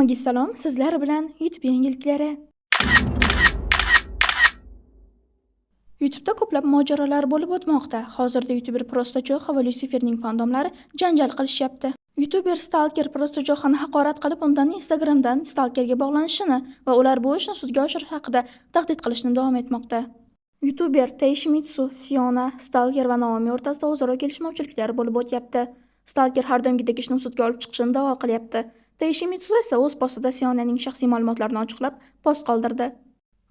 Hammaga salom, sizlar bilan YouTube yangiliklari. YouTube'da ko'plab mojarolar bo'lib o'tmoqda. Hozirda YouTuber Prostacho'xa va Luciferning fandomlari janjal qilishyapti. YouTuber Stalker Prostacho'xani haqorat qilib, undan Instagramdan Stalkerga bog'lanishini va ular bu ishni sudga oshirish haqida tahdid qilishni davom etmoqda. YouTuber Teishimitsu Siona, Stalker va Naomi o'rtasida o'zaro kelishmovchiliklar bo'lib o'tyapti. Stalker har doimgidek ishni sudga olib chiqishini da'vo qilyapti. Teishimitsu esa o'z postida Sionaning shaxsiy ma'lumotlarini ochiqlab, post qoldirdi.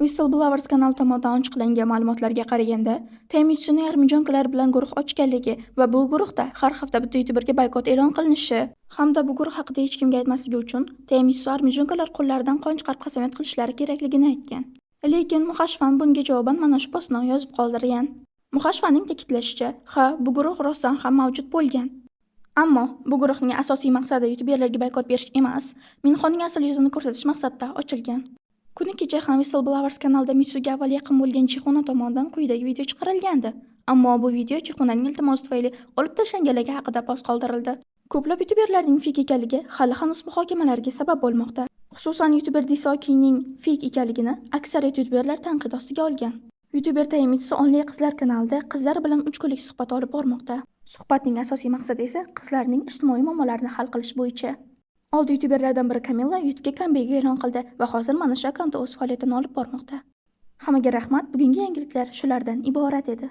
Whistleblowers kanal tomonidan ochiqlangan ma'lumotlarga qaraganda, Teishimitsuning armijonkalar bilan guruh ochganligi va bu guruhda har hafta bitta YouTuberga boykot e'lon qilinishi hamda bu guruh haqida hech kimga aytmasligi uchun Teishimitsu armijonkalar qo'llaridan qon chiqarib qasamyod qilishlari kerakligini aytgan. Lekin Muhashfan bunga javoban mana shu postni yozib qoldirgan. Muhashfanning ta'kidlashicha, ha, bu guruh rostdan ham mavjud bo'lgan. Ammo bu guruhning asosiy maqsadi YouTuberlarga boykot berish emas, Minxoning asl yuzini ko'rsatish maqsadida ochilgan. Kuni kecha ham Whistleblowers kanalida Mitsuga avval yaqin bo'lgan Chixuna tomonidan quyidagi video chiqarilgandi. Ammo bu video Chixunaning iltimosi tufayli olib tashlanganligi haqida post qoldirildi. Ko'plab YouTuberlarning fake ekanligi hali hanuz muhokamalarga sabab bo'lmoqda. Xususan YouTuber Disokining fake ekanligini aksariyat YouTuberlar tanqid ostiga olgan. YouTuber Teishimitsu onli qizlar kanalida qizlar bilan 3 kunlik suhbat olib bormoqda. Suhbatning asosiy maqsadi esa qizlarning ijtimoiy muammolarini hal qilish bo'yicha. Oldi YouTuberlardan biri Kamilla YouTube'ga comeback e'lon qildi va hozir mana shu akkauntda o'z faoliyatini olib bormoqda. Hammaga rahmat. Bugungi yangiliklar shulardan iborat edi.